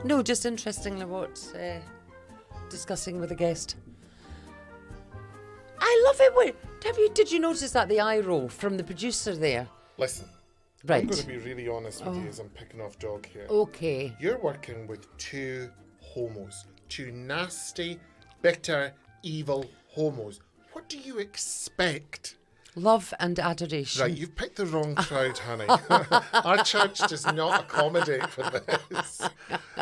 No, just interestingly what discussing with a guest. I love it. Did you notice that the eye roll from the producer there? Listen, right. I'm going to be really honest with you as I'm picking off dog here. Okay. You're working with two homos, two nasty, bitter, evil homos. What do you expect? Love and adoration. Right, you've picked the wrong crowd, honey. Our church does not accommodate for this.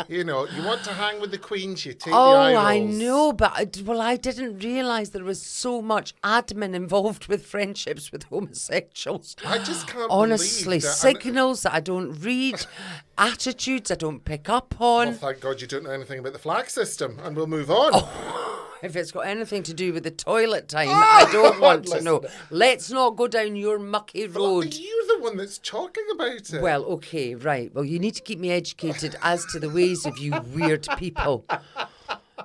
You know, you want to hang with the queens, you take the eye rolls. I know, but I didn't realise there was so much admin involved with friendships with homosexuals. I just can't honestly, believe that. signals that I don't read, attitudes I don't pick up on. Well, thank God you don't know anything about the flag system, and we'll move on. If it's got anything to do with the toilet time, I don't want to know. Let's not go down your mucky road. But you're the one that's talking about it. Well, okay, right. Well, you need to keep me educated as to the ways of you weird people.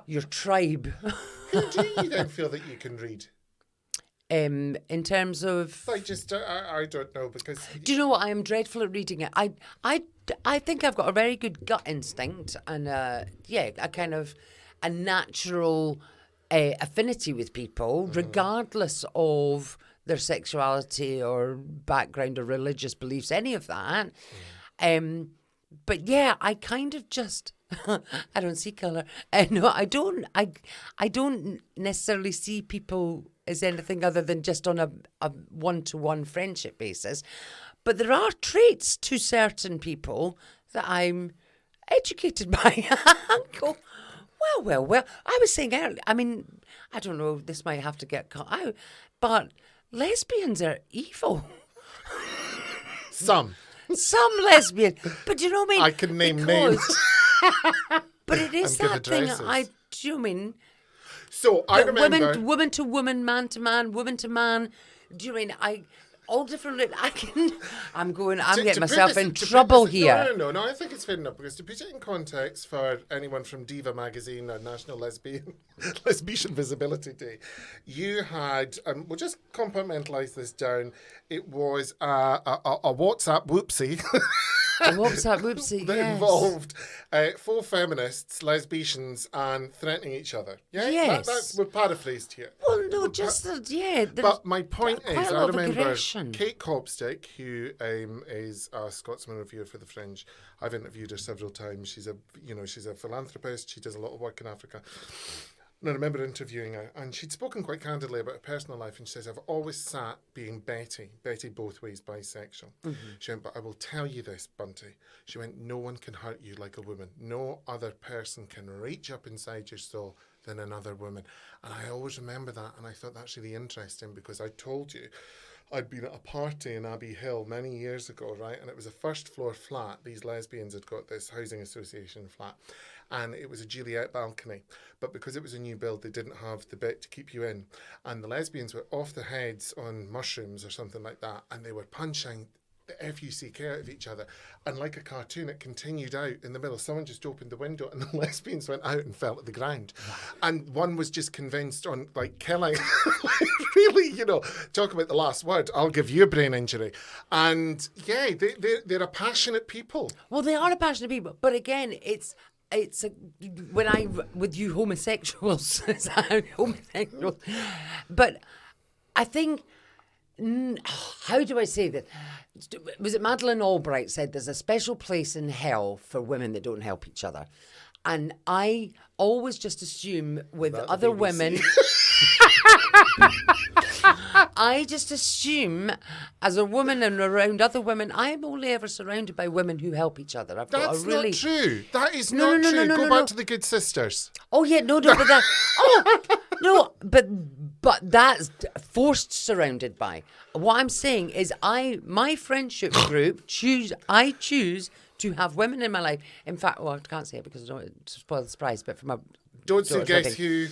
Your tribe. Who do you then feel that you can read? In terms of... I don't know, because... Do you know what? I am dreadful at reading it. I think I've got a very good gut instinct and, a kind of a natural... affinity with people, regardless of their sexuality or background or religious beliefs, any of that. But yeah, I kind of just I don't see colour. No, I don't. I don't necessarily see people as anything other than just on a one-to-one friendship basis. But there are traits to certain people that I'm educated by. Go. Well, I was saying earlier, I mean, I don't know, this might have to get cut out, but lesbians are evil. Some lesbians. But do you know what I mean? I can name names. But it is and that thing, do you mean? So I remember... Woman to woman, man to man, woman to man. Do you mean, all different. I'm getting myself in trouble here. No, I think it's fair enough, because to put it in context for anyone from Diva magazine or National Lesbian Visibility Day, you had, we'll just compartmentalise this down, it was a WhatsApp whoopsie. A WhatsApp whoopsie, that yes. involved 4 feminists, lesbians, and threatening each other. Yeah, yes. We're paraphrased here. Well, no, But my point is, I remember aggression. Kate Copstick, who is a Scotsman reviewer for The Fringe. I've interviewed her several times. She's a philanthropist. She does a lot of work in Africa. And I remember interviewing her, and she'd spoken quite candidly about her personal life, and she says, I've always sat being Betty both ways, bisexual. Mm-hmm. She went, but I will tell you this, Bunty. She went, no one can hurt you like a woman. No other person can reach up inside your soul than another woman. And I always remember that, and I thought that's really interesting, because I told you, I'd been at a party in Abbey Hill many years ago, right? And it was a first floor flat. These lesbians had got this housing association flat. And it was a Juliet balcony. But because it was a new build, they didn't have the bit to keep you in. And the lesbians were off their heads on mushrooms or something like that. And they were punching the F-U-C-K out of each other. And like a cartoon, it continued out in the middle. Someone just opened the window and the lesbians went out and fell at the ground. And one was just convinced on, killing. Really, talk about the last word. I'll give you a brain injury. And, yeah, they're a passionate people. Well, they are a passionate people. But again, with you homosexuals, but I think, how do I say that? Was it Madeleine Albright said there's a special place in hell for women that don't help each other? And I always just assume with other women... I just assume, as a woman and around other women, I'm only ever surrounded by women who help each other. That's not true. That is not true. Go back to the Good Sisters. Oh yeah, but that. But that's forced surrounded by. What I'm saying is, my friendship group I choose to have women in my life. In fact, I can't say it because I don't want to spoil the surprise. But from my don't say guess who.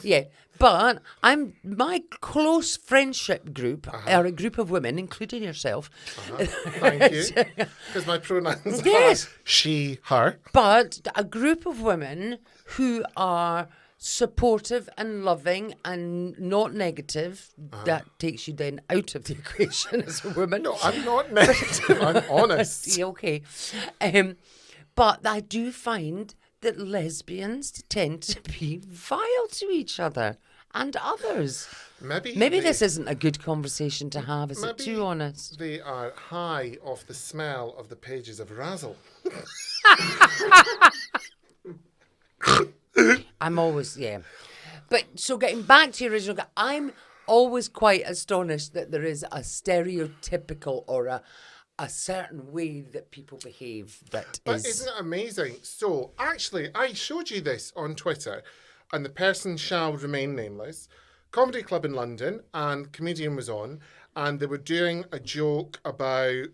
Yeah, but my close friendship group are a group of women, including yourself. Thank you, because my pronouns are she, her. But a group of women who are supportive and loving and not negative. That takes you then out of the equation as a woman. No, I'm not negative. I'm honest. Okay. But I do find that lesbians tend to be vile to each other and others. Maybe this isn't a good conversation to have, is it too honest? They are high off the smell of the pages of Razzle. I'm always, But so getting back to your original, I'm always quite astonished that there is a stereotypical or a certain way that people behave But isn't it amazing? So, actually, I showed you this on Twitter, and the person shall remain nameless. Comedy Club in London, and comedian was on, and they were doing a joke about,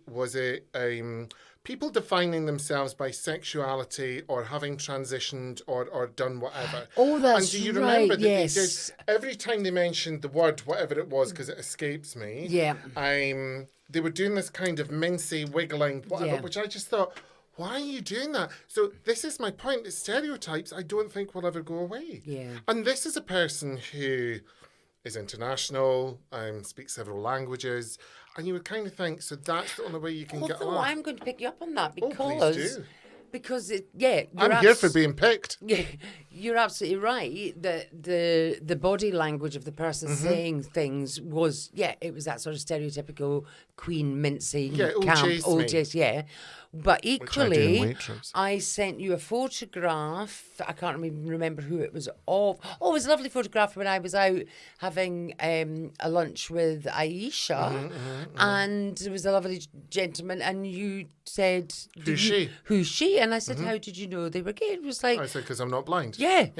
people defining themselves by sexuality or having transitioned or done whatever. Oh, that's And do you remember right, that yes. they did, every time they mentioned the word, whatever it was, because it escapes me, they were doing this kind of mincy, wiggling, whatever, which I just thought, why are you doing that? So this is my point, that stereotypes I don't think will ever go away. Yeah. And this is a person who is international, speaks several languages, and you would kind of think, so that's the only way you can get along. I'm going to pick you up on that Oh, please do. Because I'm here for being picked. Yeah, you're absolutely right. The body language of the person saying things was it was that sort of stereotypical queen mincy old chase, But equally, I sent you a photograph. I can't remember who it was of. Oh, it was a lovely photograph when I was out having a lunch with Aisha, and there was a lovely gentleman, and you said, Who's she? And I said, how did you know they were gay? It was like... I said, because I'm not blind. Yeah.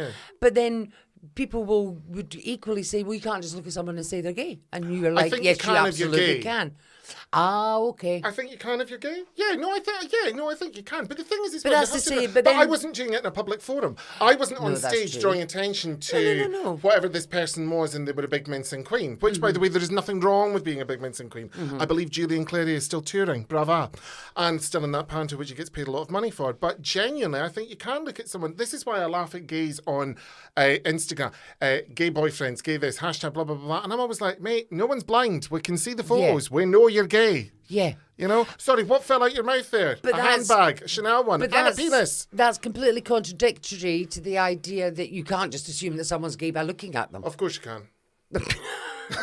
But then people would equally say, well, you can't just look at someone and say they're gay. And you were like, yes, you absolutely can. Ah, okay. I think you can if you're gay. I think you can. But the thing is, but that's to say, but I wasn't doing it in a public forum. I wasn't on stage drawing attention to whatever this person was, and they were a big mincing queen. Which, by the way, there is nothing wrong with being a big mincing queen. I believe Julian Clary is still touring, brava, and still in that panto, which he gets paid a lot of money for. But genuinely, I think you can look at someone. This is why I laugh at gays on Instagram. Gay boyfriends, gay this, hashtag blah, blah, blah. And I'm always like, mate, no one's blind. We can see the photos. We know you're gay. Yeah. You know? Sorry, what fell out your mouth there? A handbag, a Chanel one, and a penis. That's completely contradictory to the idea that you can't just assume that someone's gay by looking at them. Of course you can.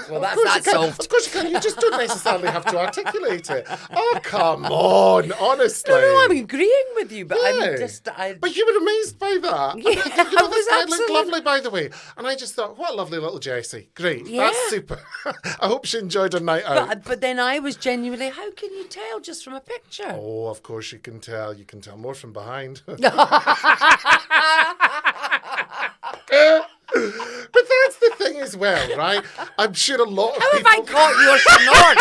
Well, that's solved. Of course you can. You just don't necessarily have to articulate it. Oh, come on, honestly. No, I'm agreeing with you, but I'm just... But you were amazed by that. Yeah, I was absolutely... looked lovely, by the way. And I just thought, what a lovely little Jessie. Great. Yeah. That's super. I hope she enjoyed her night out. But then I was genuinely, how can you tell just from a picture? Oh, of course you can tell. You can tell more from behind. But that's the thing as well, right? I'm sure a lot of people... How have I caught your snort?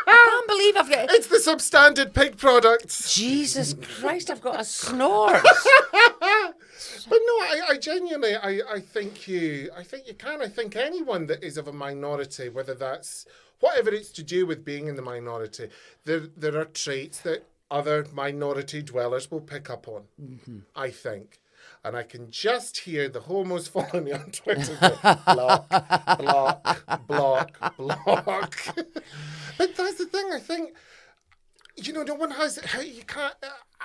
I can't believe I've got... It's the substandard pig products. Jesus Christ, I've got a snort. But no, I genuinely, I think you can. I think anyone that is of a minority, whether that's whatever it's to do with being in the minority, there are traits that other minority dwellers will pick up on, I think. And I can just hear the homos following me on Twitter go, block, block, block, block. But that's the thing, I think, no one has, you can't,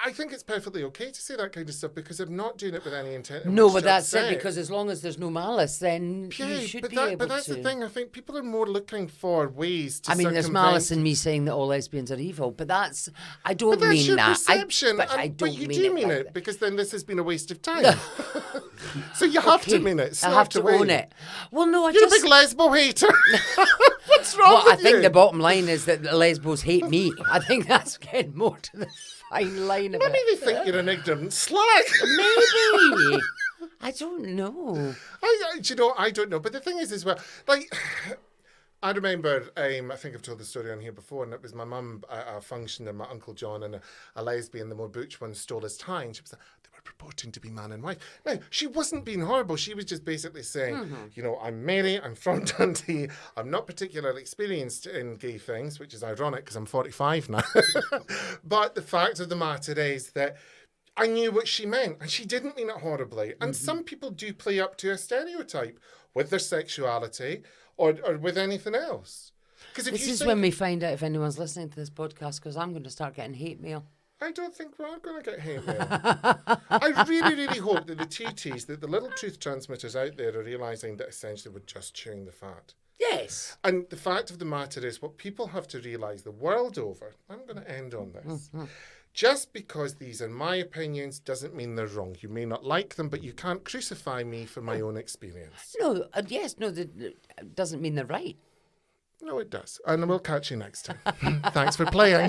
I think it's perfectly okay to say that kind of stuff because I'm not doing it with any intent. No, but that's it, because as long as there's no malice, then you should be able to. But that's the thing, I think people are more looking for ways to there's malice in me saying that all lesbians are evil, but that's, I don't mean mean that. Perception, but you do mean it, because then this has been a waste of time. So you have to mean it. I have to own it. Well, no, You're a big lesbo hater. What's wrong with you? I think the bottom line is that the lesbos hate me. I think that's getting more to the fine line of it. Maybe they think you're an ignorant slag. Maybe. I don't know. I don't know. But the thing is as well, like... I remember, I think I've told the story on here before, and it was my mum at a function and my Uncle John and a lesbian, the more butch one, stole his tie, and she was like, they were purporting to be man and wife. Now, she wasn't being horrible. She was just basically saying, I'm Mary, I'm from Dundee, I'm not particularly experienced in gay things, which is ironic because I'm 45 now. But the fact of the matter is that I knew what she meant, and she didn't mean it horribly. And some people do play up to a stereotype with their sexuality, or with anything else. This is when we find out if anyone's listening to this podcast, because I'm going to start getting hate mail. I don't think we're going to get hate mail. I really, really hope that the TTs, that the little truth transmitters out there are realising that essentially we're just chewing the fat. Yes. And the fact of the matter is, what people have to realise the world over, I'm going to end on this, just because these are my opinions doesn't mean they're wrong. You may not like them, but you can't crucify me for my own experience. No, that doesn't mean they're right. No, it does. And we'll catch you next time. Thanks for playing.